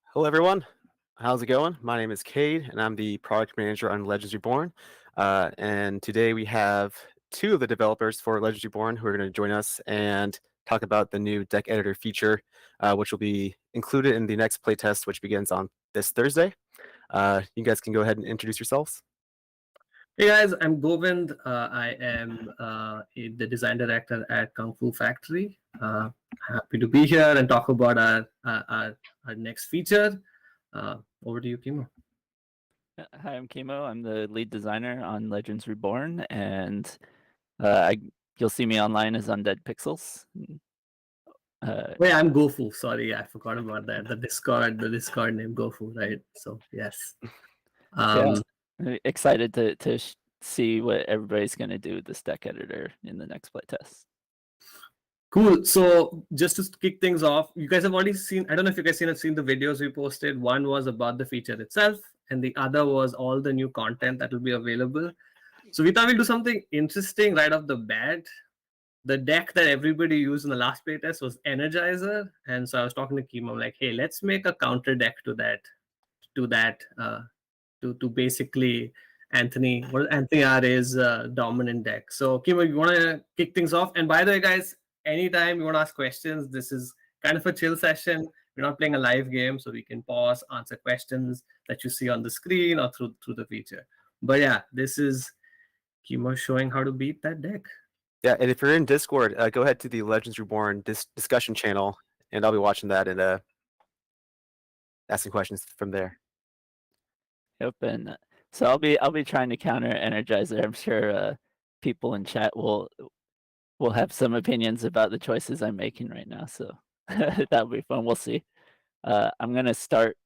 Hello, everyone. How's it going? My name is Cade, and I'm the product manager on Legends Reborn. And today we have two of the developers for Legends Reborn who are going to join us and talk about the new deck editor feature, which will be included in the next playtest, which begins on this Thursday. You guys can go ahead and introduce yourselves. Hey guys, I'm Govind. I am the design director at Kung Fu Factory. Happy to be here and talk about our next feature. Over to you, Kimo. Hi, I'm Kimo. I'm the lead designer on Legends Reborn, and uh, I, you'll see me online as Undead Pixels. Wait, I'm Gofu. Sorry, I forgot about that. The Discord name Gofu, right? So yes. Yeah, Um, excited to see what everybody's going to do with this deck editor in the next playtest. Cool. So just to kick things off, you guys have already seen, I don't know if you guys have seen the videos we posted. One was about the feature itself, and the other was all the new content that will be available. So we thought we'll do something interesting right off the bat. The deck that everybody used in the last playtest was Energizer. And so I was talking to Kim, I'm like, hey, let's make a counter deck to basically Anthony R's dominant deck. So Kim, you want to kick things off? And by the way, guys, anytime you want to ask questions, this is kind of a chill session. We're not playing a live game, so we can pause, answer questions that you see on the screen or through the feature. But yeah, this is Kimo showing how to beat that deck. Yeah, and if you're in Discord, go ahead to the Legends Reborn discussion channel, and I'll be watching that and asking questions from there. Yep, and so I'll be trying to counter Energizer. I'm sure people in chat will have some opinions about the choices I'm making right now, so that'll be fun. We'll see. I'm gonna start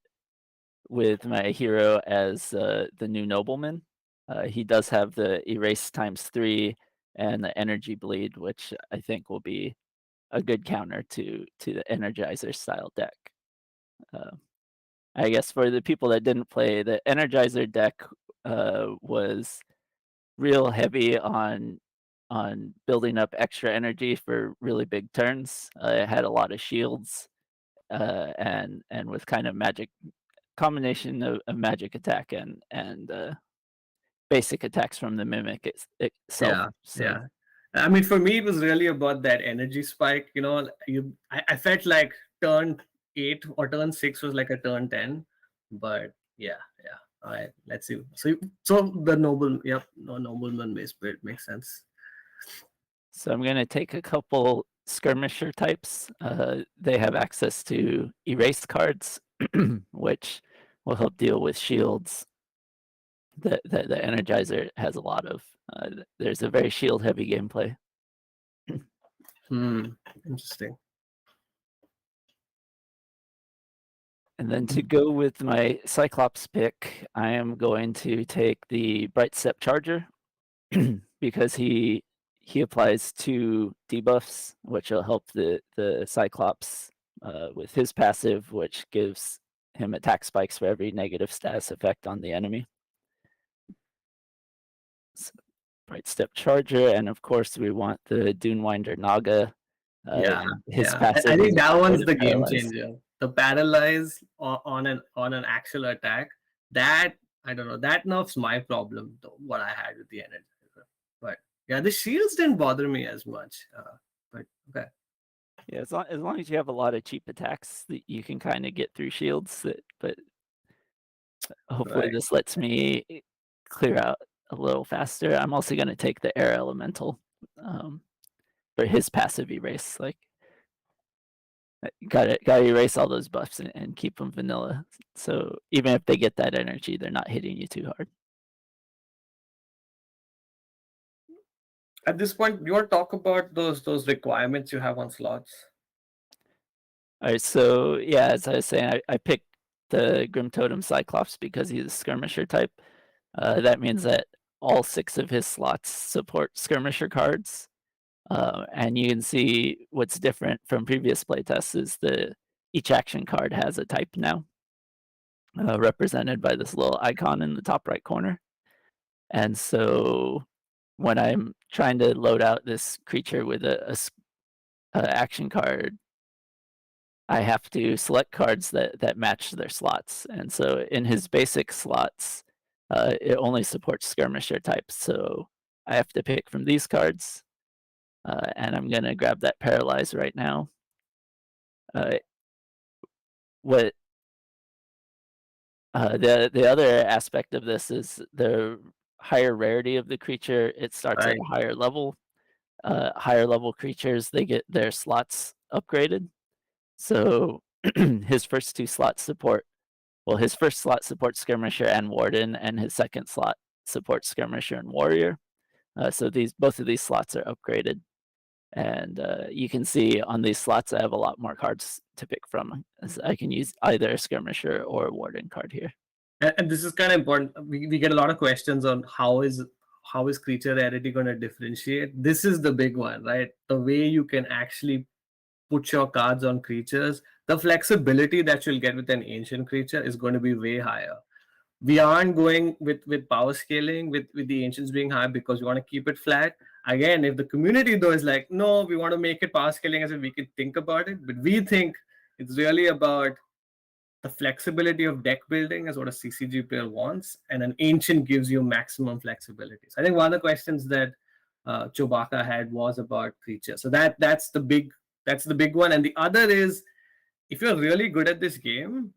with my hero as the new nobleman. He does have the erase ×3 and the energy bleed, which I think will be a good counter to the Energizer style deck. Uh, I guess for the people that didn't play, the Energizer deck was real heavy on building up extra energy for really big turns. It had a lot of shields and with kind of magic combination of magic attack and basic attacks from the mimic itself. Yeah, So yeah. I mean, for me, it was really about that energy spike. I felt like turn 8 or turn 6 was like a turn 10, but yeah, yeah. All right, let's see. So the yep, no nobleman base build makes sense. So I'm going to take a couple skirmisher types. They have access to erase cards, which will help deal with shields that the Energizer has a lot of. There's a very shield heavy gameplay. Interesting. And then to go with my Cyclops pick, I am going to take the Bright Step Charger because he applies 2 debuffs, which will help the Cyclops with his passive, which gives him attack spikes for every negative status effect on the enemy. So, Bright Step Charger, and of course we want the Dunewinder Naga. His passive. I think that one's the game paralyze. changer. The paralyze on an actual attack. That I don't know. That nerfs my problem. What I had with the Energizer. But yeah, the shields didn't bother me as much. But okay. Yeah, as long as you have a lot of cheap attacks, that you can kind of get through shields. But hopefully Right. this lets me clear out a little faster. I'm also going to take the Air Elemental for his passive erase. Like, gotta erase all those buffs and keep them vanilla. So even if they get that energy, they're not hitting you too hard. At this point, do you want to talk about those requirements you have on slots? All right, so yeah, as I was saying, I picked the Grim Totem Cyclops because he's a skirmisher type. That means that all 6 of his slots support skirmisher cards. And you can see what's different from previous playtests is each action card has a type now, represented by this little icon in the top right corner. And so when I'm trying to load out this creature with a action card, I have to select cards that match their slots. And so in his basic slots, it only supports skirmisher types. So I have to pick from these cards, and I'm gonna grab that paralyze right now. What the other aspect of this is the higher rarity of the creature. It starts at Right. a higher level. Higher level creatures, they get their slots upgraded. So his first two slots support. Well, his first slot supports skirmisher and warden, and his second slot supports skirmisher and warrior. So both of these slots are upgraded. And you can see on these slots, I have a lot more cards to pick from. As I can use either a skirmisher or a warden card here. And this is kind of important. We get a lot of questions on how is creature rarity going to differentiate. This is the big one, right? The way you can actually put your cards on creatures, the flexibility that you'll get with an ancient creature is going to be way higher. We aren't going with power scaling with the ancients being high because we want to keep it flat. Again, if the community though is like, no, we want to make it power scaling, as if we can think about it, but we think it's really about the flexibility of deck building is what a CCG player wants, and an ancient gives you maximum flexibility. So I think one of the questions that Chewbacca had was about creatures. So that's the big one. And the other is, if you're really good at this game,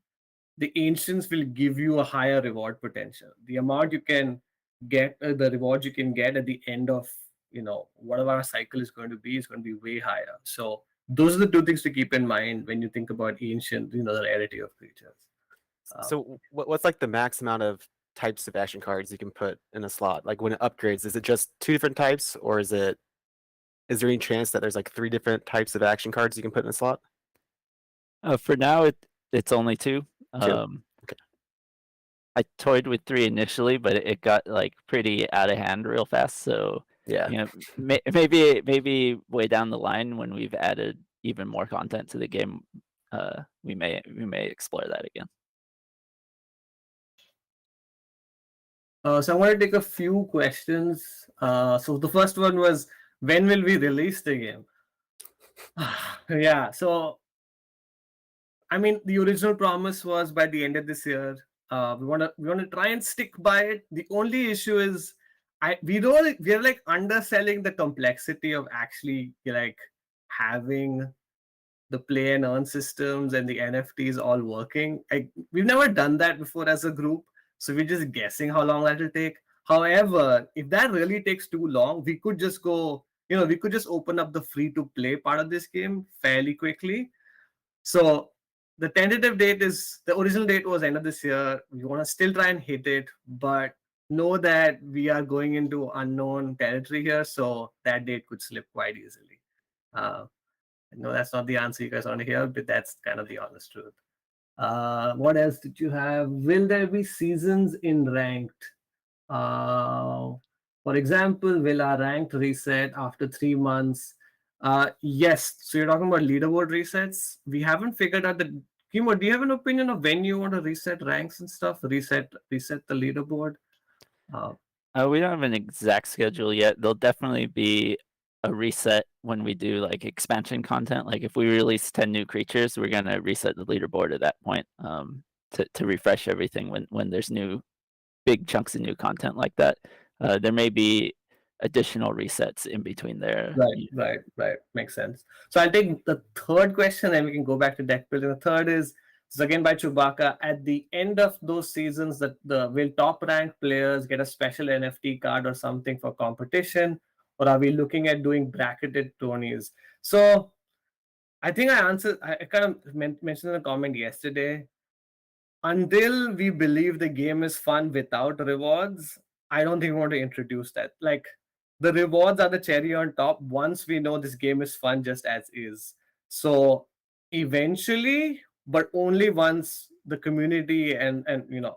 the ancients will give you a higher reward potential. The amount you can get, the reward you can get at the end of whatever our cycle is going to be way higher. So those are the two things to keep in mind when you think about ancient, the rarity of creatures. So what's like the max amount of types of action cards you can put in a slot? Like when it upgrades, is it just 2 different types, or is there any chance that there's like 3 different types of action cards you can put in a slot? For now, it's only 2. 2. Okay. I toyed with 3 initially, but it got like pretty out of hand real fast. So Yeah. maybe way down the line when we've added even more content to the game, we may explore that again. So I want to take a few questions. So the first one was, when will we release the game? Yeah, so I mean, the original promise was by the end of this year. We want to try and stick by it. The only issue is we're like underselling the complexity of actually like having the play and earn systems and the NFTs all working. We've never done that before as a group, so we're just guessing how long that will take. However, if that really takes too long, we could just go, we could just open up the free to play part of this game fairly quickly. So the tentative date is, the original date was end of this year. We want to still try and hit it, but know that we are going into unknown territory here, so that date could slip quite easily. No, that's not the answer you guys want to hear, but that's kind of the honest truth. What else did you have? Will there be seasons in ranked? For example, will our ranked reset after 3 months? Yes. So you're talking about leaderboard resets. We haven't figured out the. Kimo, do you have an opinion of when you want to reset ranks and stuff? Reset the leaderboard. We don't have an exact schedule yet. There'll definitely be a reset when we do like expansion content. Like if we release 10 new creatures, we're gonna reset the leaderboard at that point to refresh everything when there's big chunks of new content like that. There may be additional resets in between there. Right. Makes sense. So I'll take the third question and we can go back to deck building. The third is again by Chewbacca. At the end of those seasons, will top ranked players get a special NFT card or something for competition? Or are we looking at doing bracketed tourneys? So I think I kind of mentioned in a comment yesterday, until we believe the game is fun without rewards, I don't think we want to introduce that. Like, the rewards are the cherry on top once we know this game is fun just as is. So eventually, but only once the community and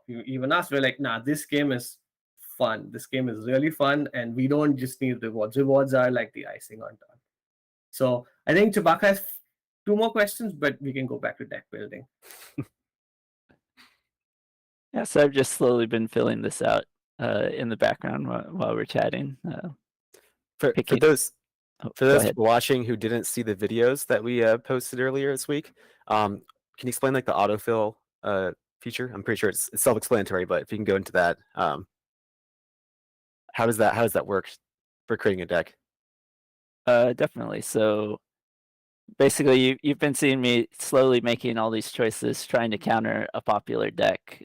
even us, we're like, nah, this game is fun. This game is really fun, and we don't just need rewards. Rewards are like the icing on top. So I think Chewbacca has 2 more questions, but we can go back to deck building. Yeah, so I've just slowly been filling this out in the background while we're chatting. For Picking- those Oh, for go those ahead. watching who didn't see the videos that we posted earlier this week, Can you explain like the autofill feature? I'm pretty sure it's self-explanatory, but if you can go into that, how does that work for creating a deck? Definitely. So basically, you've been seeing me slowly making all these choices, trying to counter a popular deck.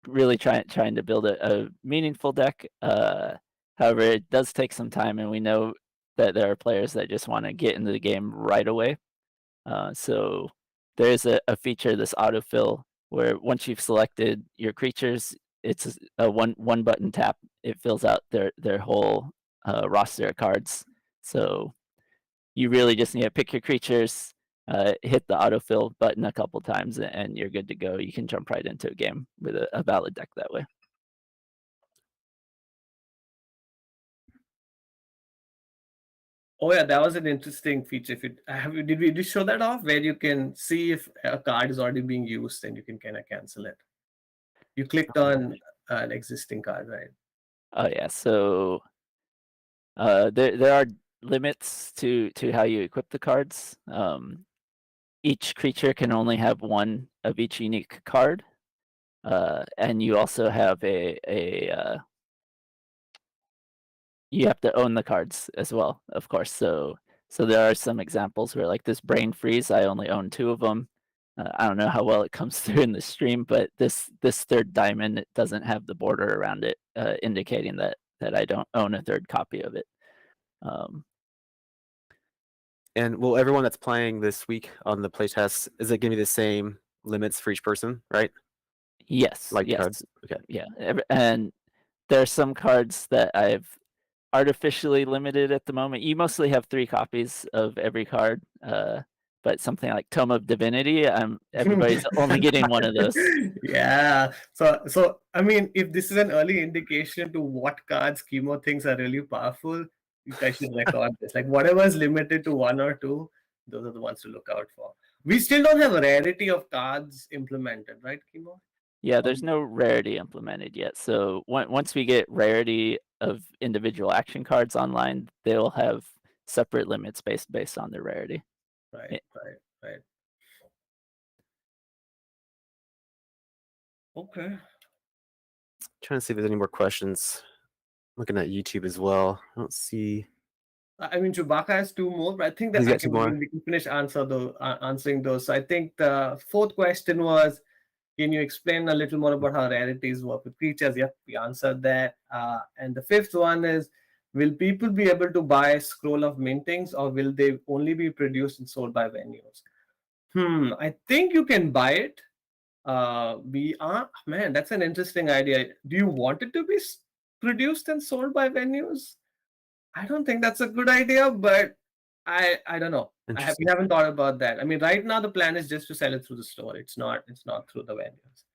Really trying to build a meaningful deck. However, it does take some time, and we know that there are players that just want to get into the game right away. So there is a feature, this autofill, where once you've selected your creatures, it's a one button tap. It fills out their whole roster of cards. So you really just need to pick your creatures, hit the autofill button a couple times, and you're good to go. You can jump right into a game with a valid deck that way. Oh yeah, that was an interesting feature. Did we show that off where you can see if a card is already being used and you can kind of cancel it? You clicked on an existing card, right? Oh yeah, so there are limits to how you equip the cards. Each creature can only have one of each unique card, and you also have you have to own the cards as well, of course. So there are some examples where, like this Brain Freeze, I only own 2 of them. I don't know how well it comes through in the stream, but this third diamond, it doesn't have the border around it, indicating that I don't own a third copy of it. And will everyone that's playing this week on the playtest, is it giving me the same limits for each person, right? Yes. Like yes. cards? Okay. Yeah. And there are some cards that I've artificially limited at the moment. You mostly have 3 copies of every card, but something like Tome of Divinity, everybody's only getting one of those. Yeah. So I mean, if this is an early indication to what cards chemo thinks are really powerful, you guys should record this. Like whatever is limited to 1 or 2, those are the ones to look out for. We still don't have a rarity of cards implemented, right, chemo? Yeah, there's no rarity implemented yet. So once we get rarity of individual action cards online, they'll have separate limits based on their rarity. Right. Okay. Trying to see if there's any more questions. Looking at YouTube as well. I don't see. I mean, Chewbacca has 2 more, but I think that He's got 2 more. we can finish answering those. So I think the 4th question was, can you explain a little more about how rarities work with creatures? Yep, we answered that. And the 5th one is, will people be able to buy Scroll of Mintings, or will they only be produced and sold by venues? I think you can buy it. Man, that's an interesting idea. Do you want it to be produced and sold by venues? I don't think that's a good idea, but I don't know. We haven't thought about that. I mean, right now the plan is just to sell it through the store. It's not through the venues.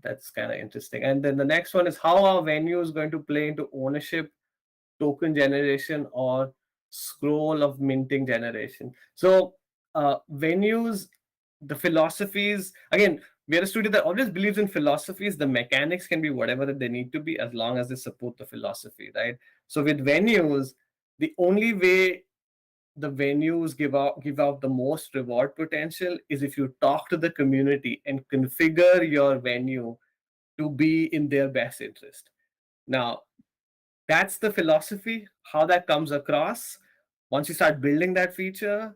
That's kind of interesting. And then the next one is, how are venues going to play into ownership, token generation, or scroll of minting generation? So venues, the philosophies, again, we are a studio that always believes in philosophies. The mechanics can be whatever that they need to be, as long as they support the philosophy, right? So with venues, the only way the venues give out the most reward potential is if you talk to the community and configure your venue to be in their best interest. Now, that's the philosophy. How that comes across, once you start building that feature,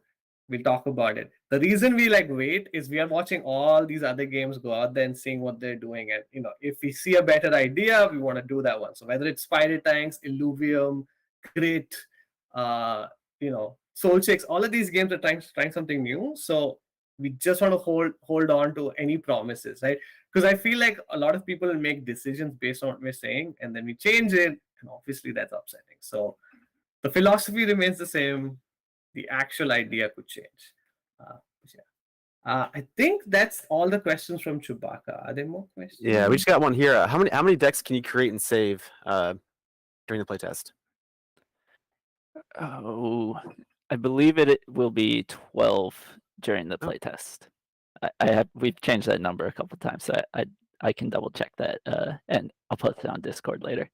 we'll talk about it. The reason we wait is we are watching all these other games go out there and seeing what they're doing. And if we see a better idea, we want to do that one. So whether it's Spider Tanks, Illuvium, Crit, Soul Checks, all of these games are trying something new. So we just want to hold on to any promises, right? Because I feel like a lot of people make decisions based on what we're saying, and then we change it, and obviously that's upsetting. So the philosophy remains the same. The actual idea could change. I think that's all the questions from Chewbacca. Are there more questions? Yeah, we just got one here. How many decks can you create and save during the playtest? Oh, I believe it will be 12 during the playtest. We've changed that number a couple times, so I can double check that, and I'll post it on Discord later.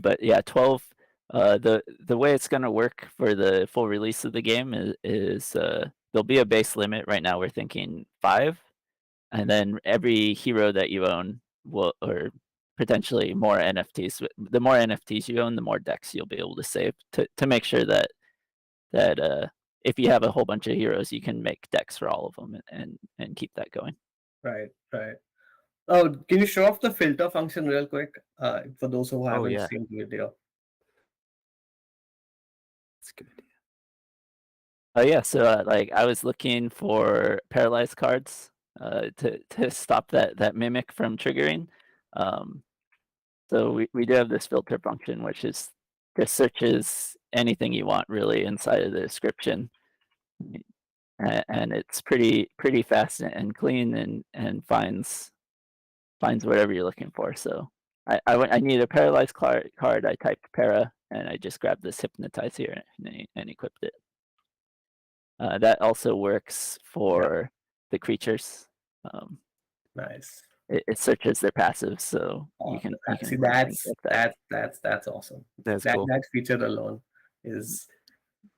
But yeah, 12. The way it's going to work for the full release of the game is there'll be a base limit. Right now we're thinking 5, and then every hero that you own will, or potentially more NFTs. The more NFTs you own, the more decks you'll be able to save to make sure that if you have a whole bunch of heroes, you can make decks for all of them and keep that going. Right, right. Oh, can you show off the filter function real quick for those who Oh haven't yeah, seen the video? that's a good idea. Oh yeah, so like I was looking for paralyzed cards to stop that mimic from triggering. So we do have this filter function, which is just searches anything you want really inside of the description, and it's pretty fast and clean and finds whatever you're looking for. So I need a paralyzed card. I typed para, and I just grabbed this hypnotize here and equipped it. That also works Yeah, for the creatures. Um, nice. it searches their passive, so you can See, run things like that. that's awesome. That's That cool. that feature alone is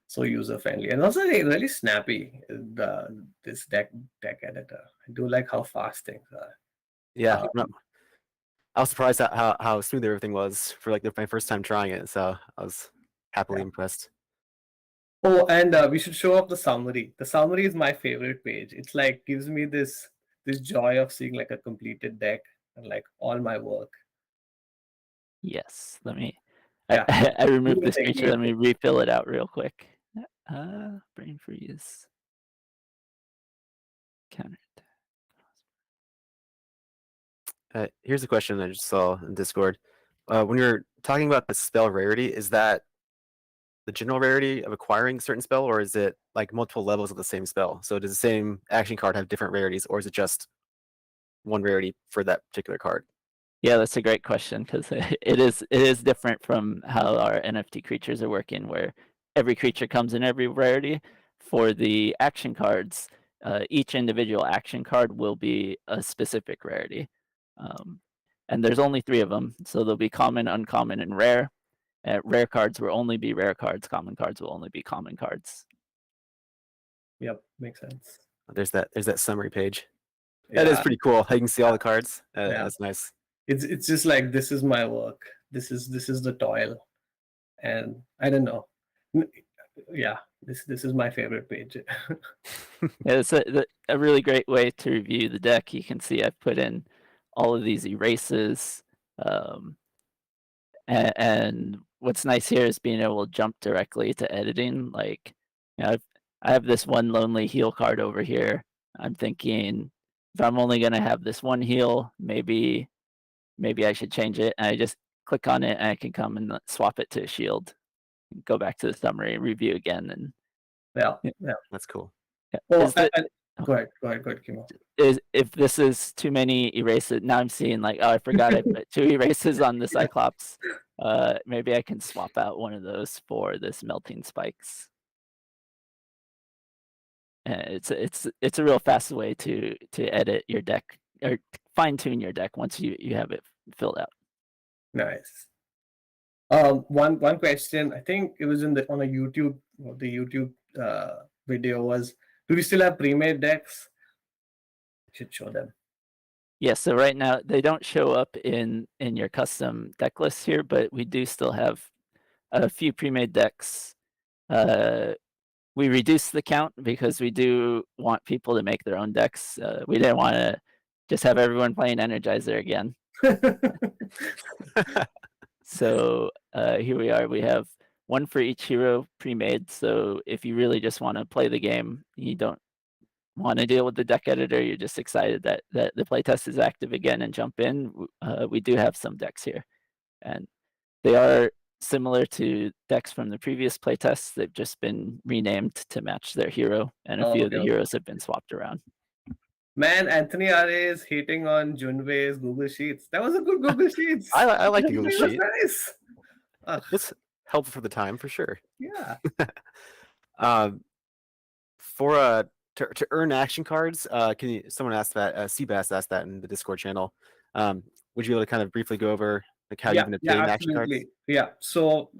so user friendly and also really snappy. This deck editor. I do like how fast things are. Yeah, Uh, I was surprised at how smooth everything was for like my first time trying it. So I was happily yeah. impressed. Oh, and we should show off the summary. The summary is my favorite page. It's like gives me this joy of seeing like a completed deck and like all my work. Yes, let me. Yeah, I removed do this the thing, feature. do Let the me thing. refill it out real quick. Brain freeze. Counter. Here's a question I just saw in Discord. When you're talking about the spell rarity, is that the general rarity of acquiring a certain spell, or is it like multiple levels of the same spell? So does the same action card have different rarities, or is it just one rarity for that particular card? Yeah, that's a great question because it is different from how our NFT creatures are working, where every creature comes in every rarity. For the action cards, each individual action card will be a specific rarity, and there's only 3 of them, so there'll be common, uncommon, and rare. Rare cards will only be rare cards. Common cards will only be common cards. Yep, makes sense. There's that summary page. That is Yeah, pretty cool. How you can see all the cards. yeah. That's nice. It's just like this is my work. This is the toil, and I don't know. Yeah, this is my favorite page. Yeah, it's a really great way to review the deck. You can see I've put in all of these erases. Um, and what's nice here is being able to jump directly to editing. Like, you know, I have this one lonely heal card over here. I'm thinking if I'm only going to have this one heal, maybe I should change it. And I just click on it and I can come and swap it to a shield, go back to the summary, review again, and Yeah, yeah. yeah. That's cool. Oh, Is the go ahead, Kimo. is if this is too many erases, now I'm seeing like, oh, I forgot I put 2 erases on the Cyclops. Maybe I can swap out one of those for this melting spikes. It's a real fast way to edit your deck or fine tune your deck once you have it filled out. Nice. One question. I think it was on a YouTube. The YouTube video was, do we still have pre-made decks? Should show them. Yeah, so right now they don't show up in your custom deck list here, but we do still have a few pre-made decks. We reduced the count because we do want people to make their own decks. We didn't want to just have everyone playing Energizer again. So here we are. We have one for each hero pre-made. So if you really just want to play the game, you don't want to deal with the deck editor, you're just excited that the playtest is active again and jump in, we do have some decks here. And they are similar to decks from the previous playtests. They've just been renamed to match their hero, and a Oh, few of okay, the okay. heroes have been swapped around. Man, Anthony R. is hating on Junwei's Google Sheets. That was a good Google Sheets. I like the Google Everything Sheet. was nice. Ugh, It's helpful for the time for sure. yeah. For to earn action cards, someone asked that, Seabass asked that in the Discord channel. Would you be able to kind of briefly go over like how you can obtain action cards? Absolutely. Yeah. So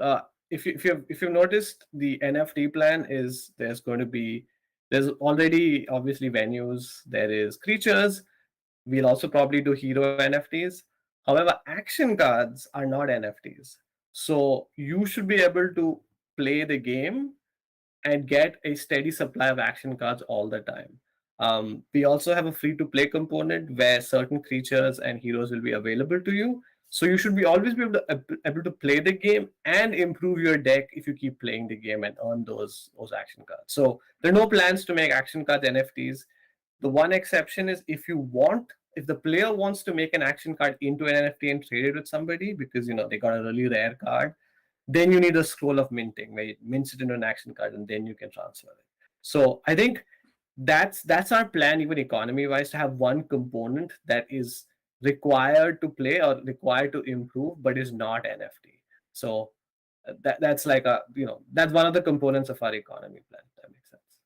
if you've noticed, the NFT plan is there's going to be There's already obviously venues, there is creatures. We'll also probably do hero NFTs. However, action cards are not NFTs. So you should be able to play the game and get a steady supply of action cards all the time. We also have a free to play component where certain creatures and heroes will be available to you. So you should be always be able to play the game and improve your deck if you keep playing the game and earn those action cards. So there are no plans to make action cards NFTs. The one exception is if the player wants to make an action card into an NFT and trade it with somebody because they got a really rare card, then you need a scroll of minting where it mints it into an action card and then you can transfer it. So I think that's our plan, even economy wise, to have one component that is required to play or required to improve but is not NFT. So that's like that's one of the components of our economy plan. That makes sense.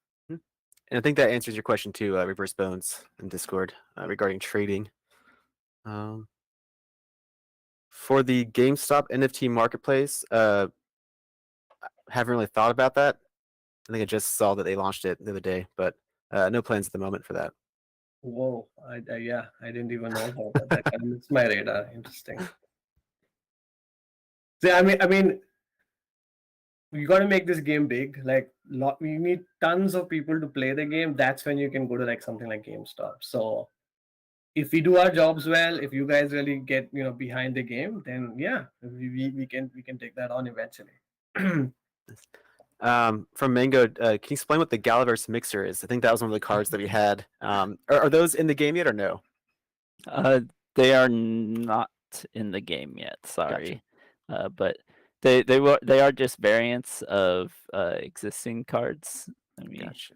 And I think that answers your question too, Reverse Bones in Discord regarding trading. For the GameStop NFT marketplace, haven't really thought about that. I think I just saw that they launched it the other day, but no plans at the moment for that. Whoa, yeah, I didn't even know about that. That kind of missed my radar. Interesting. See, I mean, you got to make this game big. Like, we need tons of people to play the game. That's when you can go to like something like GameStop. So, if we do our jobs well, if you guys really get behind the game, then yeah, we can take that on eventually. From Mango, can you explain what the Galaverse mixer is? I think that was one of the cards that we had. Are those in the game yet or no? They are not in the game yet. Sorry, but they are just variants of existing cards. Gotcha.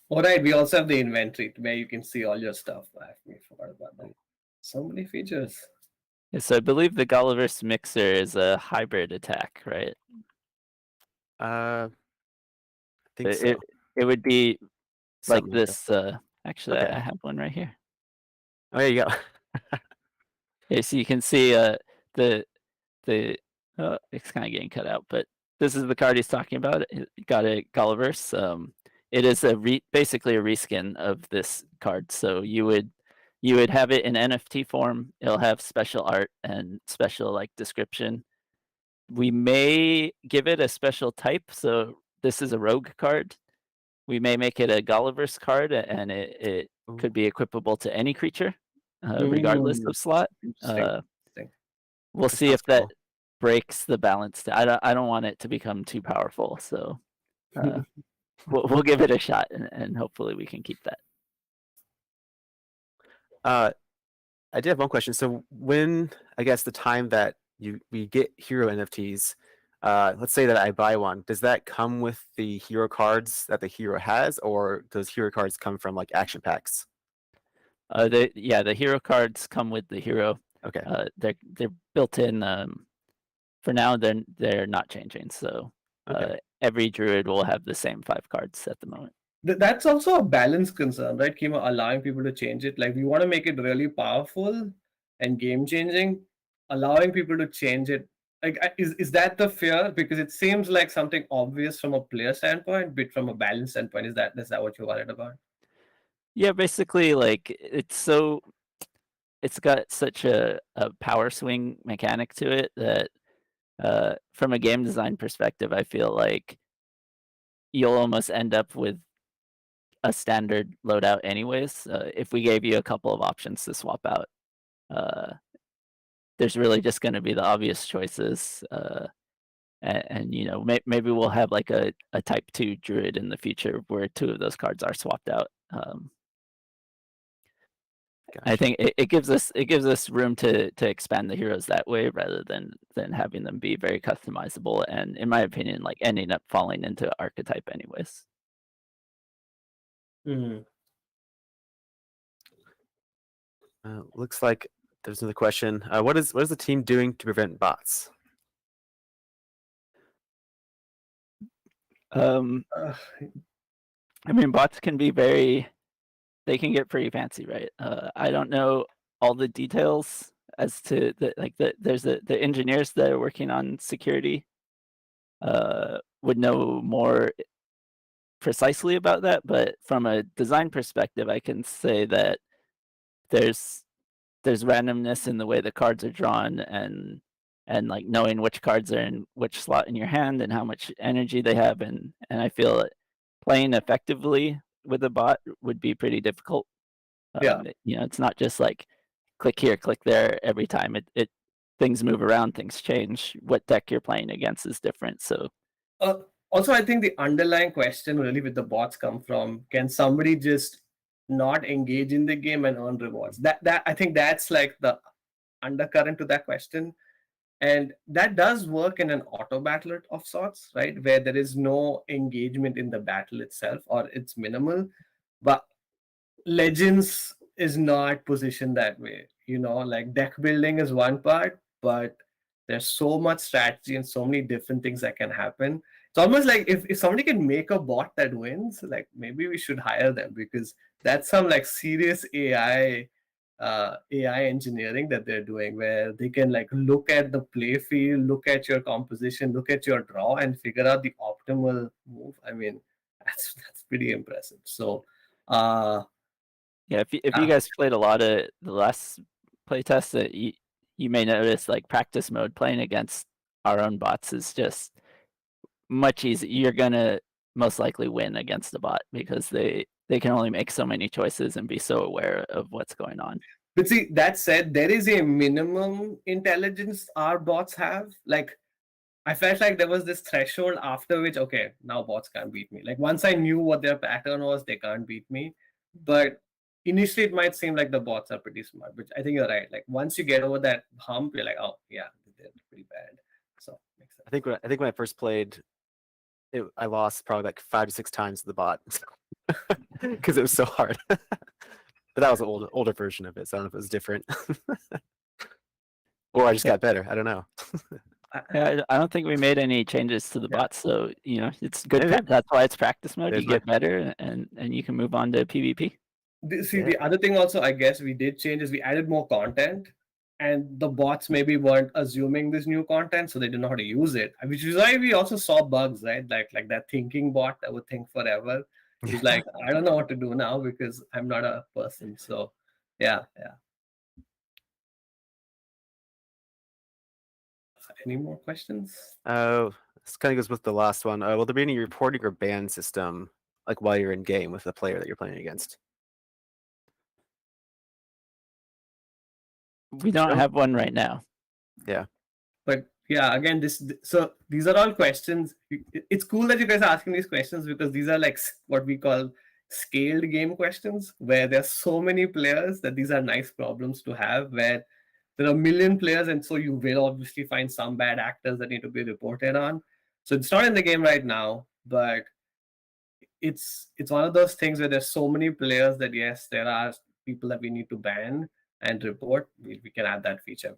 All right, we also have the inventory where you can see all your stuff. I forgot about that. So many features. Yeah, so I believe the Galaverse mixer is a hybrid attack, right? I think so. It would be Something like this. Actually, Okay. I have one right here. Oh, there you go. Yeah, so you can see the it's kind of getting cut out, but this is the card he's talking about. It got a Galaverse. It is basically a reskin of this card. So you would have it in NFT form. It'll have special art and special like description. We may give it a special type. So this is a rogue card. We may make it a Galaverse card, and it could be equipable to any creature, regardless of slot. Interesting. We'll That see if sounds that cool. breaks the balance. I don't want it to become too powerful, so we'll give it a shot, and hopefully we can keep that. I did have one question. So when, I guess, the time that we get hero NFTs, let's say that I buy one, does that come with the hero cards that the hero has, or does hero cards come from like action packs? The hero cards come with the hero. Okay. They're built in. For now, they're not changing. So Okay. every druid will have the same 5 cards at the moment. That's also a balance concern, right, Kima? Allowing people to change it. Like, we want to make it really powerful and game changing. Allowing people to change it, like, is that the fear? Because it seems like something obvious from a player standpoint, but from a balance standpoint, is that what you're worried about? Yeah, basically, like it's got such a power swing mechanic to it that from a game design perspective, I feel like you'll almost end up with a standard loadout anyways. If we gave you a couple of options to swap out, there's really just going to be the obvious choices. And maybe we'll have like a type 2 druid in the future where 2 of those cards are swapped out. I think it gives us room to expand the heroes that way rather than having them be very customizable, and in my opinion, like ending up falling into archetype anyways. Looks like there's another question. What is the team doing to prevent bots? I mean, bots can be they can get pretty fancy, right? I don't know all the details as to there's the engineers that are working on security would know more precisely about that, but from a design perspective, I can say that there's randomness in the way the cards are drawn, and like knowing which cards are in which slot in your hand and how much energy they have, and I feel that playing effectively with a bot would be pretty difficult. Yeah. It's not just like click here, click there every time. It things move around, things change. What deck you're playing against is different. So Also, I think the underlying question really with the bots come from, can somebody just not engage in the game and earn rewards? That I think that's like the undercurrent to that question. And that does work in an auto battle of sorts, right? Where there is no engagement in the battle itself, or it's minimal. But Legends is not positioned that way. Like deck building is one part, but there's so much strategy and so many different things that can happen. It's almost like if somebody can make a bot that wins, like maybe we should hire them, because that's some like serious AI engineering that they're doing, where they can like look at the play field, look at your composition, look at your draw, and figure out the optimal move. I mean, that's pretty impressive. So yeah, if you guys played a lot of the last playtest, that you may notice like practice mode playing against our own bots is just much easier. You're gonna most likely win against the bot because they can only make so many choices and be so aware of what's going on. But see, that said, there is a minimum intelligence our bots have. Like, I felt like there was this threshold after which, okay, now bots can't beat me. Like, once I knew what their pattern was, they can't beat me. But initially, it might seem like the bots are pretty smart, but I think you're right. Like, once you get over that hump, you're like, oh, yeah, they're pretty bad. So, makes sense. I think when I first played, I lost probably like 5 to 6 times to the bot because it was so hard. But that was an older version of it, so I don't know if it was different. Or I just got better. I don't know. Yeah, I don't think we made any changes to the bots, so it's good. Maybe. That's why it's practice mode. There's You get better, and you can move on to PvP. See, the other thing also, I guess we did change is we added more content, and the bots maybe weren't assuming this new content, so they didn't know how to use it. Which is why we also saw bugs, right? Like that thinking bot that would think forever. He's like, I don't know what to do now because I'm not a person. So, yeah. Any more questions? Oh, this kind of goes with the last one. Will there be any reporting or ban system, like while you're in game with the player that you're playing against? We don't have one right now. Yeah. But yeah, again, so these are all questions. It's cool that you guys are asking these questions, because these are like what we call scaled game questions, where there's so many players that these are nice problems to have, where there are a million players, and so you will obviously find some bad actors that need to be reported on. So it's not in the game right now, but it's one of those things where there's so many players that yes, there are people that we need to ban and report. We can add that feature.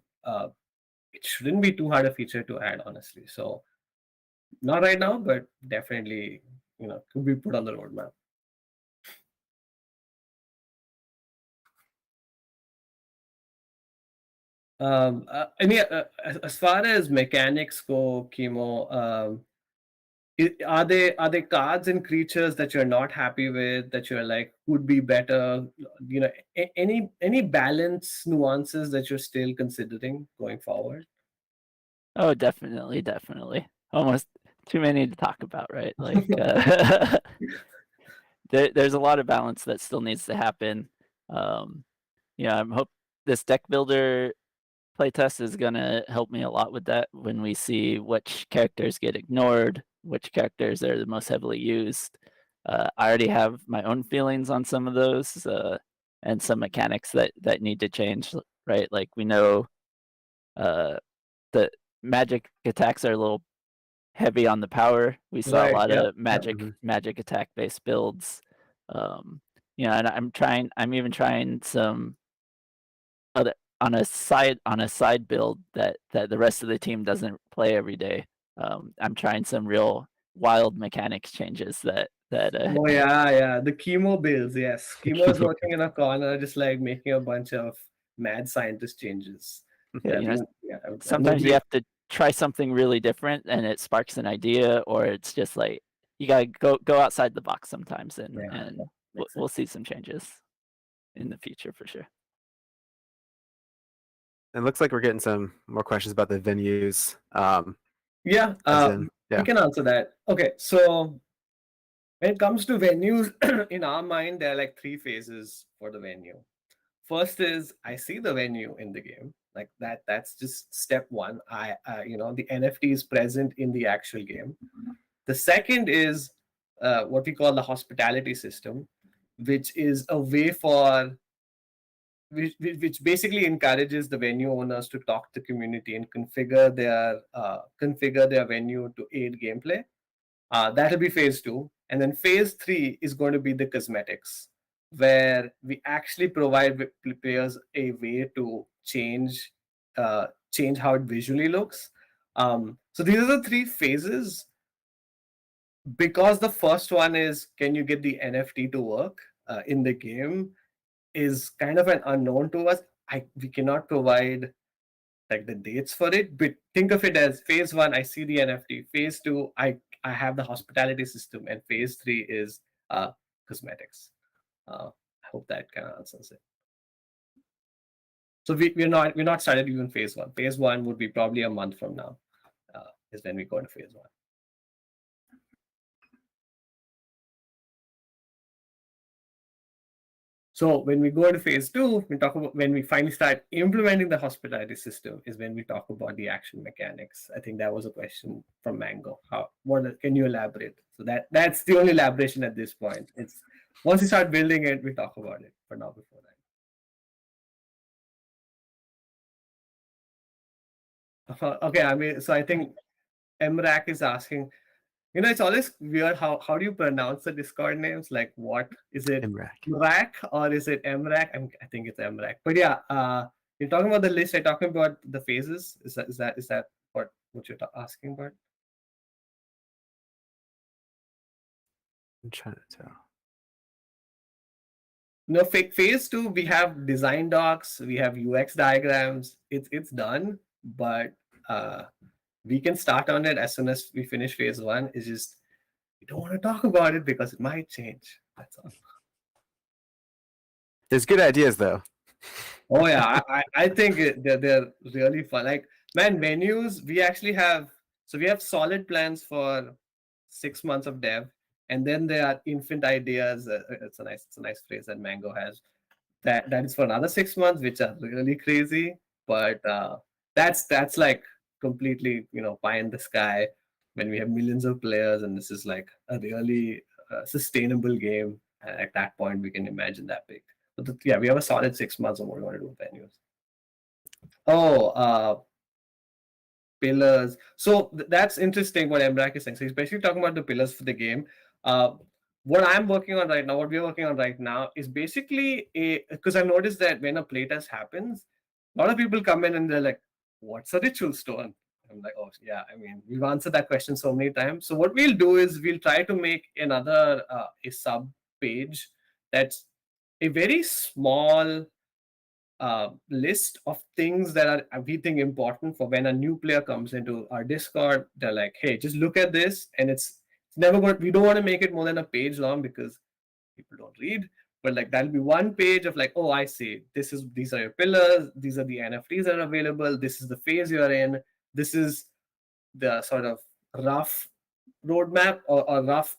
It shouldn't be too hard a feature to add, honestly. So not right now, but definitely, could be put on the roadmap. As far as mechanics go, Chemo, are there cards and creatures that you're not happy with, that you're like would be better? Any balance nuances that you're still considering going forward? Oh, definitely. Almost too many to talk about, right? Like, there's a lot of balance that still needs to happen. I'm hope this deck builder playtest is gonna help me a lot with that. When we see which characters get ignored, which characters are the most heavily used. I already have my own feelings on some of those, and some mechanics that need to change. Right, like we know the magic attacks are a little heavy on the power. We saw a lot of magic attack based builds. And I'm even trying some other on a side build that the rest of the team doesn't play every day. I'm trying some real wild mechanics changes that Oh yeah, the chemo builds. Yes, chemo is working in a corner, just like making a bunch of mad scientist changes. sometimes you have to try something really different and it sparks an idea, or it's just like you gotta go outside the box sometimes, and we'll see some changes in the future for sure. It looks like we're getting some more questions about the venues. Yeah, we can answer that. Okay, so when it comes to venues, in our mind, there are like 3 phases for the venue. First is I see the venue in the game, like that's just step one. The NFT is present in the actual game. The second is what we call the hospitality system, which is a way for which basically encourages the venue owners to talk to the community and configure their venue to aid gameplay. That'll be phase 2, and then phase 3 is going to be the cosmetics, where we actually provide players a way to change how it visually looks. So these are the 3 phases. Because the first one is, can you get the NFT to work in the game, is kind of an unknown to us. We cannot provide like the dates for it, but think of it as phase 1, I see the NFT. Phase 2, I have the hospitality system, and phase 3 is cosmetics. I hope that kind of answers it. So we're not started even phase 1. Phase 1 would be probably a month from now, is when we go to phase 1. So when we go to phase 2, we talk about when we finally start implementing the hospitality system, is when we talk about the action mechanics. I think that was a question from Mango. Can you elaborate? So that's the only elaboration at this point. It's once we start building it, we talk about it. But not before that. Okay, I mean, so I think MRAC is asking, it's always weird how do you pronounce the Discord names? Like, what is it? MRAC or is it MRAC? I think it's MRAC. But yeah, you're talking about the list. You're talking about the phases. Is that what you're asking about? I'm trying to tell. No, phase 2, we have design docs, we have UX diagrams. It's done, but we can start on it as soon as we finish phase 1. It's just we don't want to talk about it because it might change. That's all. There's good ideas though. Oh yeah, I think they're really fun. Like, man, venues, we actually have solid plans for 6 months of dev, and then there are infinite ideas. It's a nice phrase that Mango has. That is for another 6 months, which are really crazy. But that's like completely pie in the sky when we have millions of players, and this is like a really sustainable game. At that point, we can imagine that big. But we have a solid 6 months of what we want to do with venues. Oh, pillars. So that's interesting what MRAC is saying. So he's basically talking about the pillars for the game. What I'm working on right now, what we're working on right now, is basically because I've noticed that when a playtest happens, a lot of people come in and they're like, "What's a ritual stone?" I'm like, "Oh yeah, I mean, we've answered that question so many times." So what we'll do is we'll try to make another a sub page that's a very small list of things that are we think important for when a new player comes into our Discord. They're like, "Hey, just look at this," and it's never going. We don't want to make it more than a page long because people don't read. But like that'll be one page of like, "Oh, I see. These are your pillars. These are the NFTs that are available. This is the phase you're in. This is the sort of rough roadmap or rough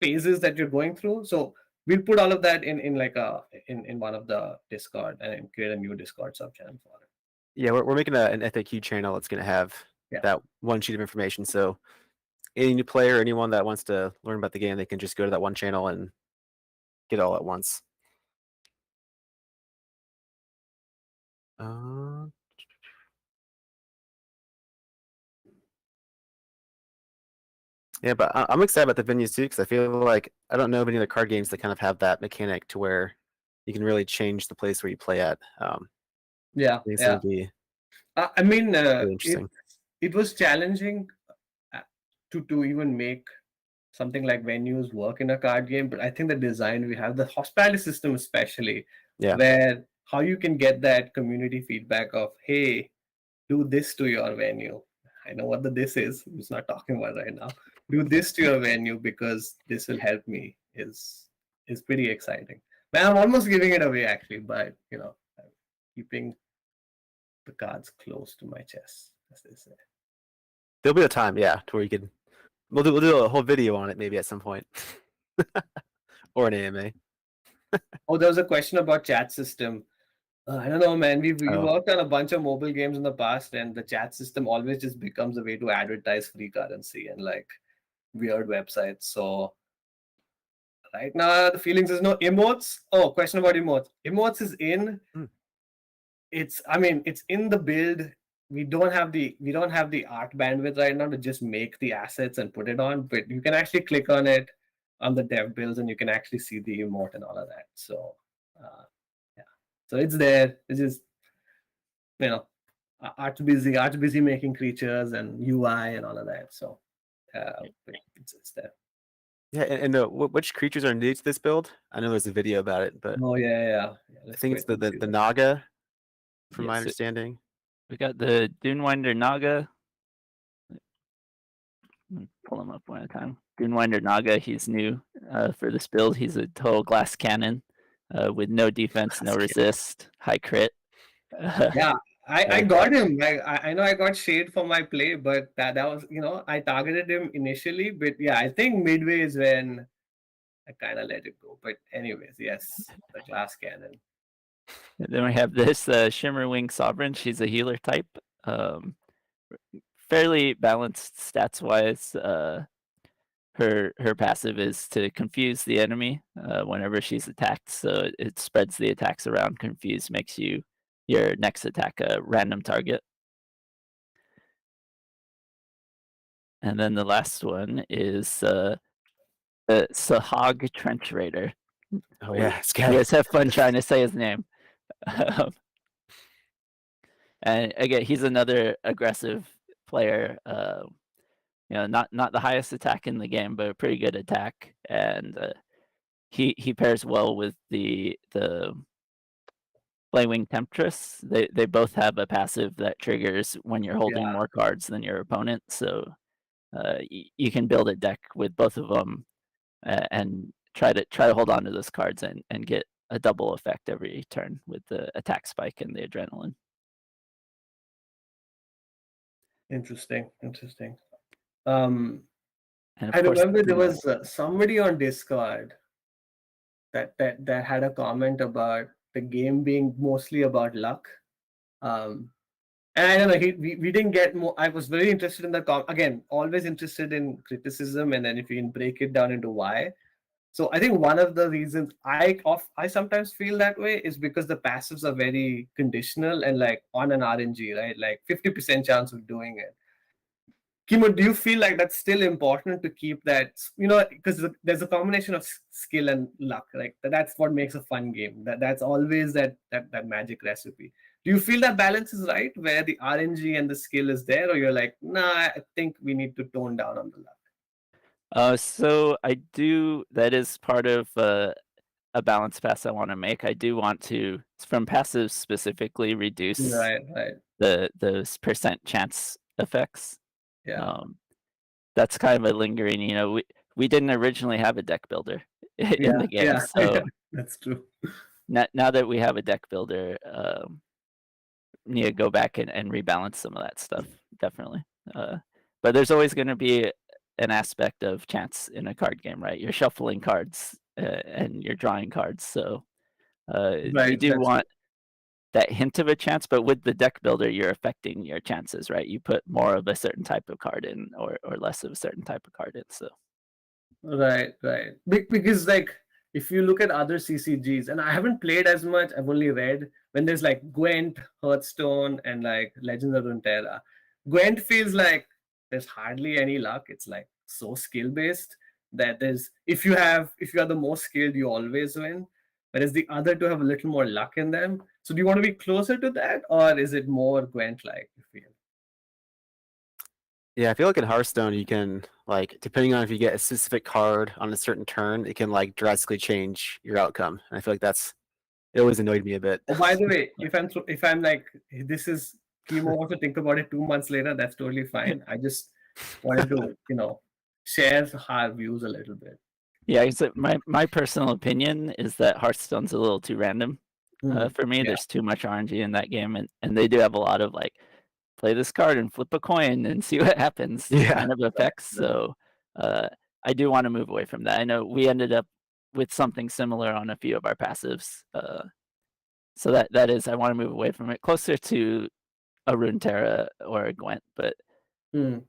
phases that you're going through." So we'll put all of that in one of the Discord and create a new Discord sub channel for it. Yeah, we're making an FAQ channel that's going to have that one sheet of information. So any new player, anyone that wants to learn about the game, they can just go to that one channel and get all at once. Yeah, but I'm excited about the venues too, because I feel like I don't know of any other card games that kind of have that mechanic to where you can really change the place where you play at. Yeah. Be I mean, really interesting. It was challenging to even make something like venues work in a card game, but I think the design we have, the hospitality system especially, where how you can get that community feedback of, hey, do this to your venue. I know what the this is. I'm just not talking about it right now. Do this to your venue because this will help me is pretty exciting. Man, I'm almost giving it away actually, but I'm keeping the cards close to my chest, as they say. There'll be a time, yeah, to where you could. We'll do a whole video on it maybe at some point, or an AMA. Oh, there was a question about chat system. I don't know, man. We Oh. worked on a bunch of mobile games in the past, and the chat system always just becomes a way to advertise free currency and like weird websites. So right now, the feelings is no emotes. Oh, question about emotes. Emotes is in. Hmm. It's in the build. We don't have the art bandwidth right now to just make the assets and put it on, but you can actually click on it on the dev builds and you can actually see the emote and all of that. So yeah, so it's there. It's just art busy making creatures and UI and all of that. So but it's there. Yeah, and which creatures are new to this build? I know there's a video about it, but Oh yeah. I think it's the Naga, from my Yes, understanding. we got the Dunewinder Naga. Pull him up one at a time. Dunewinder Naga, he's new for this build. He's a total glass cannon with no defense, no resist, high crit. Yeah, I got him. I know I got shade for my play, but that was I targeted him initially, but yeah, I think midway is when I kind of let it go. But anyways, yes, the glass cannon. And then we have this Shimmerwing Sovereign. She's a healer type. Fairly balanced stats wise. Her passive is to confuse the enemy whenever she's attacked. So it spreads the attacks around. Confuse makes your next attack a random target. And then the last one is the Sahag Trench Raider. Oh yeah, You scary. guys have fun trying to say his name. And again, he's another aggressive player. Not the highest attack in the game, but a pretty good attack. And he pairs well with the Playwing Temptress. They both have a passive that triggers when you're holding more cards than your opponent. So you can build a deck with both of them and try to hold on to those cards and get a double effect every turn with the attack spike and the adrenaline. Interesting. And of I course, remember there was somebody on Discord that had a comment about the game being mostly about luck. And I don't know, we didn't get more. I was very interested in the again, always interested in criticism, and then if you can break it down into why. So I think one of the reasons I sometimes feel that way is because the passives are very conditional and like on an RNG, right? Like 50% chance of doing it. Kimo, do you feel like that's still important to keep that, because there's a combination of skill and luck, like that's what makes a fun game. That's always that magic recipe. Do you feel that balance is right, where the RNG and the skill is there, or you're like, nah, I think we need to tone down on the luck? So I do. That is part of a balance pass I want to make. I do want to, from passives specifically, reduce Right. those percent chance effects. Yeah. That's kind of a lingering. We didn't originally have a deck builder in the game, so that's true. Now that we have a deck builder, need to go back and rebalance some of that stuff, definitely. But there's always going to be an aspect of chance in a card game, right? You're shuffling cards and you're drawing cards, so you do want that hint of a chance, but with the deck builder, you're affecting your chances, right? You put more of a certain type of card in or less of a certain type of card in. So Right. Because like if you look at other CCGs, and I haven't played as much, I've only read, when there's like Gwent, Hearthstone, and like Legends of Runeterra. Gwent feels like there's hardly any luck. It's like so skill based that if you are the most skilled, you always win. Whereas the other two have a little more luck in them. So do you want to be closer to that, or is it more Gwent like, you feel? Yeah, I feel like in Hearthstone you can, like, depending on if you get a specific card on a certain turn, it can like drastically change your outcome. And I feel like it always annoyed me a bit. Oh, by the way, if I'm like, this is Chemo wants to think about it 2 months later, that's totally fine. I just wanted to, share our views a little bit. Yeah, my personal opinion is that Hearthstone's a little too random. For me, Yeah. there's too much RNG in that game, and they do have a lot of like play this card and flip a coin and see what happens Yeah. kind of effects. Right. So I do want to move away from that. I know we ended up with something similar on a few of our passives. So that is I want to move away from it, closer to a Runeterra or a Gwent, but Hmm.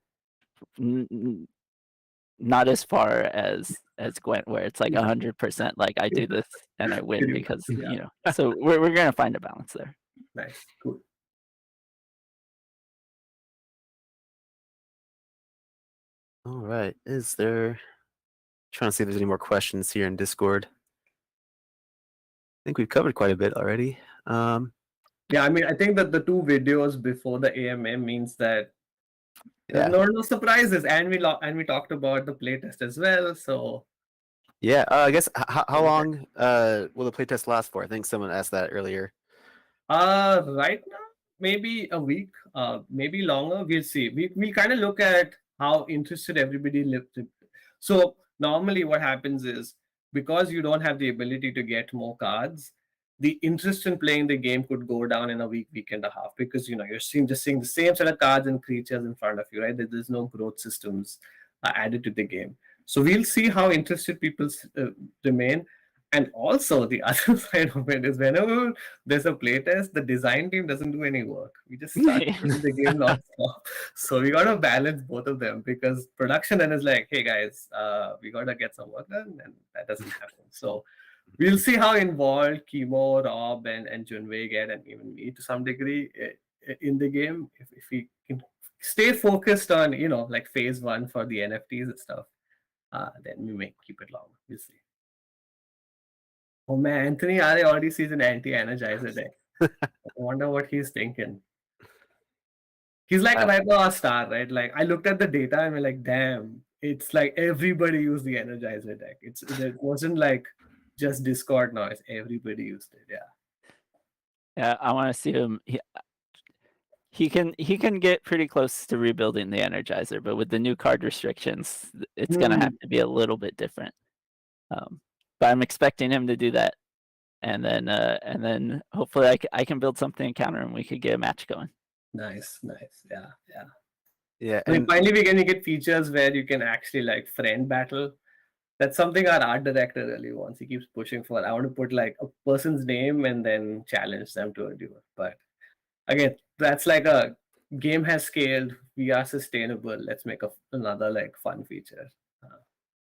not as far as Gwent, where it's like 100% like I do this and I win because Yeah. So we're gonna find a balance there. Nice. Cool. All right. Is there? Trying to see if there's any more questions here in Discord. I think we've covered quite a bit already. Yeah, I mean, I think that the 2 videos before the AMA means that Yeah. there's no surprises, and we talked about the playtest as well. So Yeah. I guess how long will the playtest last for? I think someone asked that earlier. right now, maybe a week, maybe longer. We'll see. We kind of look at how interested everybody lived. So normally, what happens is because you don't have the ability to get more cards, the interest in playing the game could go down in a week and a half because you're seeing the same set of cards and creatures in front of you, right? There's no growth systems added to the game. So we'll see how interested people remain. And also the other side of it is whenever there's a playtest, the design team doesn't do any work. We just start playing the game non-stop. So we gotta balance both of them because production then is like, hey guys, we gotta get some work done, and that doesn't happen. So we'll see how involved Chemo, Rob, and Junwei get, and even me to some degree in the game. If we can stay focused on like phase 1 for the NFTs and stuff, then we may keep it long. We'll see. Oh man, Anthony Are already sees an anti-energizer deck. I wonder what he's thinking. He's like a Viper star, right? Like I looked at the data and we're like, damn, it's like everybody used the energizer deck. It wasn't like just Discord noise. Everybody used it. Yeah. Yeah, I want to see him. He can get pretty close to rebuilding the Energizer, but with the new card restrictions, it's gonna have to be a little bit different. But I'm expecting him to do that, and then hopefully I can build something in counter and we could get a match going. Nice. Yeah. Yeah. I mean, finally we're gonna get features where you can actually like friend battle. That's something our art director really wants. He keeps pushing for. I want to put like a person's name and then challenge them to a duel. But again, that's like a game has scaled. We are sustainable. Let's make another like fun feature.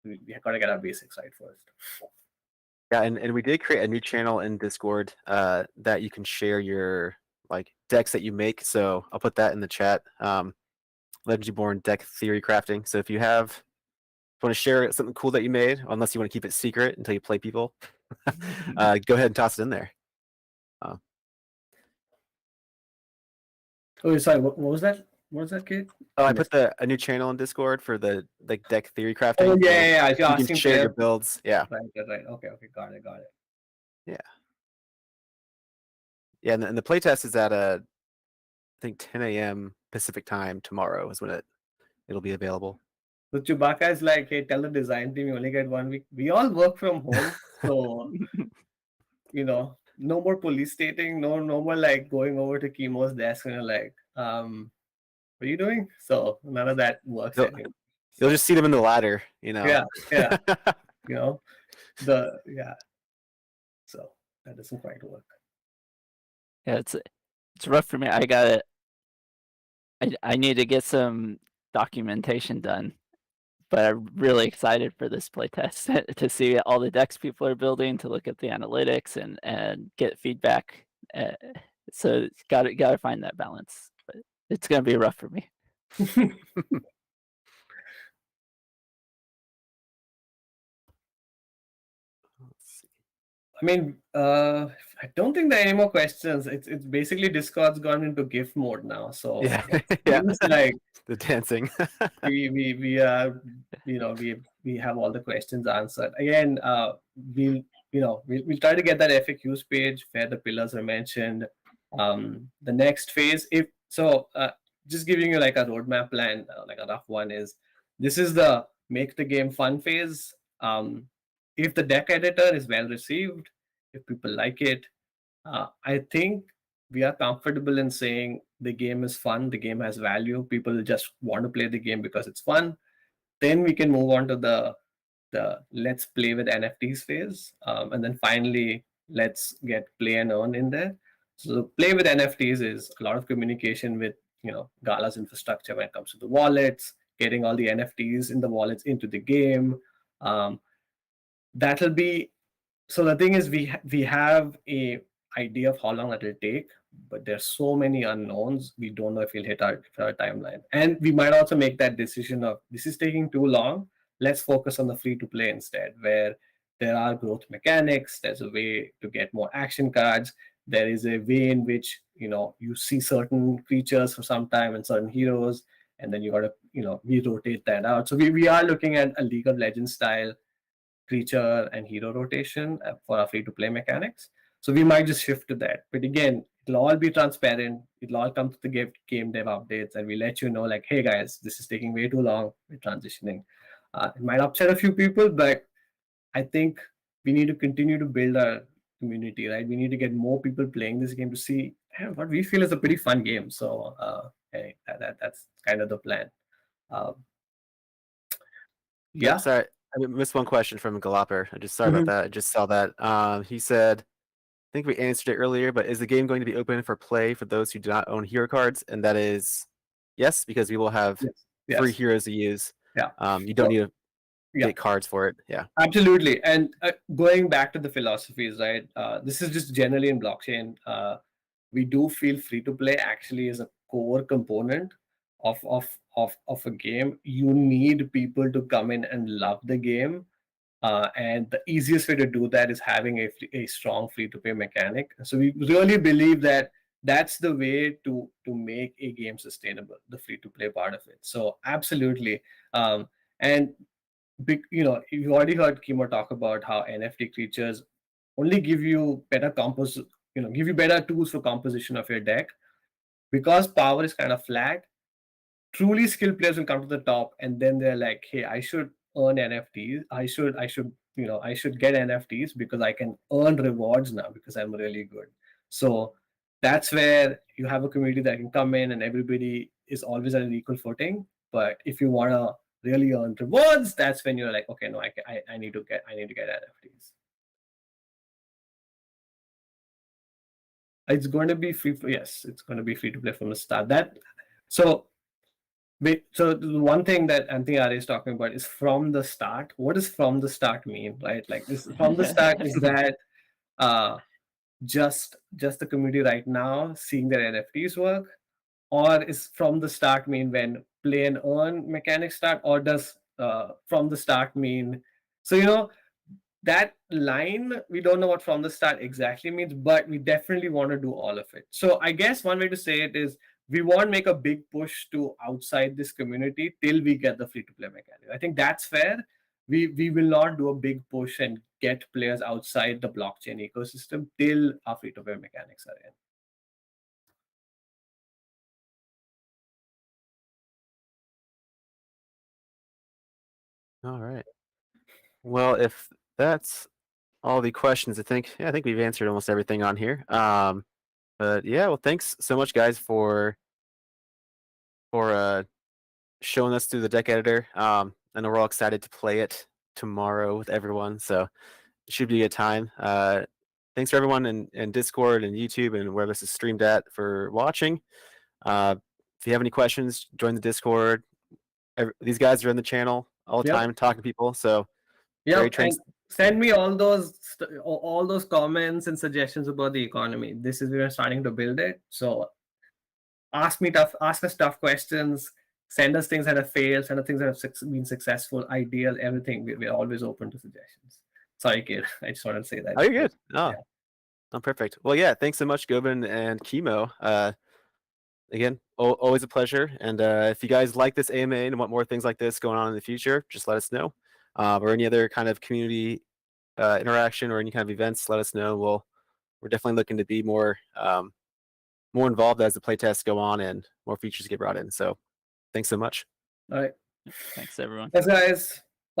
We gotta get our basics right first. Yeah, and we did create a new channel in Discord that you can share your like decks that you make. So I'll put that in the chat. Legendary Born deck theory crafting. So if you want to share something cool that you made, unless you want to keep it secret until you play people, go ahead and toss it in there. Oh, sorry. What was that? What was that, kid? Oh, I put a new channel in Discord for the like deck theory crafting. Oh yeah. You can share your builds. Yeah. Right. Okay. Got it. Yeah. Yeah, and the playtest is at I think 10 a.m. Pacific time tomorrow is when it'll be available. So Chewbacca is like, hey, tell the design team you only get 1 week. We all work from home, so no more police stating, no more like going over to Chemo's desk and like, what are you doing? So none of that works anymore. You'll just see them in the ladder, Yeah. So that doesn't quite work. Yeah, it's rough for me. I need to get some documentation done, but I'm really excited for this playtest to see all the decks people are building, to look at the analytics and get feedback. So gotta find that balance, but it's gonna be rough for me. I mean, I don't think there are any more questions. It's basically Discord's gone into GIF mode now. So yeah, it's like the dancing. we have all the questions answered. Again, we'll try to get that FAQs page where the pillars are mentioned. The next phase, if So just giving you like a roadmap plan, like a rough one is, this is the make the game fun phase. If the deck editor is well received, if people like it, I think we are comfortable in saying the game is fun, the game has value, people just want to play the game because it's fun. Then we can move on to the let's play with NFTs phase, and then finally let's get play and earn in there. So play with NFTs is a lot of communication with Gala's infrastructure when it comes to the wallets, getting all the NFTs in the wallets into the game. Um, that'll be so the thing is we have a idea of how long that will take, but there's so many unknowns. We don't know if we'll hit our timeline, and we might also make that decision of this is taking too long. Let's focus on the free to play instead, where there are growth mechanics. There's a way to get more action cards. There is a way in which you see certain creatures for some time and certain heroes, and then you got to we rotate that out. So we are looking at a League of Legends style creature and hero rotation for our free to play mechanics. So we might just shift to that. But again, it'll all be transparent. It'll all come to the game dev updates, and we let you know, like, hey guys, this is taking way too long. We're transitioning. It might upset a few people, but I think we need to continue to build our community, right? We need to get more people playing this game to see what we feel is a pretty fun game. So hey, that's kind of the plan. Um, Yeah, yeah. sorry, I missed one question from Galaper. I just sorry about that. I just saw that. He said, I think we answered it earlier, but is the game going to be open for play for those who do not own hero cards? And that is yes, because we will have Yes. free Yes. heroes to use. Yeah. You don't So, need to yeah. get cards for it. Yeah. Absolutely. And going back to the philosophies, right? This is just generally in blockchain. We do feel free to play actually is a core component of a game. You need people to come in and love the game. And the easiest way to do that is having a strong free to play mechanic. So we really believe that that's the way to make a game sustainable, the free to play part of it. So absolutely. And you've already heard Kimo talk about how NFT creatures only give you better give you better tools for composition of your deck. Because power is kind of flat, truly skilled players will come to the top, and then they're like, hey, I should earn NFTs. I should get NFTs because I can earn rewards now because I'm really good. So that's where you have a community that can come in and everybody is always at an equal footing. But if you want to really earn rewards, that's when you're like, okay, no, I need to get NFTs. It's going to be free. Yes, it's going to be free to play from the start. So the one thing that Anthony Ari is talking about is from the start. What does from the start mean, right? Like this from the start is that just the community right now seeing their NFTs work, or is from the start mean when play and earn mechanics start, or does from the start mean that line, we don't know what from the start exactly means, but we definitely want to do all of it. So I guess one way to say it is we won't make a big push to outside this community till we get the free to play mechanic. I think that's fair. We will not do a big push and get players outside the blockchain ecosystem till our free to play mechanics are in. All right. Well, if that's all the questions, I think we've answered almost everything on here. But yeah, well, thanks so much, guys, for showing us through the deck editor. I know we're all excited to play it tomorrow with everyone, so it should be a good time. Thanks for everyone in Discord and YouTube and where this is streamed at for watching. If you have any questions, join the Discord. These guys are in the channel all the time talking to people, so very and send me all those comments and suggestions about the economy. This is we're starting to build it. So ask us tough questions. Send us things that have failed. Send us things that have been successful, ideal, everything. We're always open to suggestions. Sorry, kid. I just wanted to say that. Oh, you're good. Oh, perfect. Well, yeah, thanks so much, Govind and Chemo. Again, always a pleasure. And if you guys like this AMA and want more things like this going on in the future, just let us know. Or any other kind of community interaction or any kind of events, let us know. We're definitely looking to be more more involved as the playtests go on and more features get brought in. So thanks so much. All right. Thanks, everyone. Thanks, guys.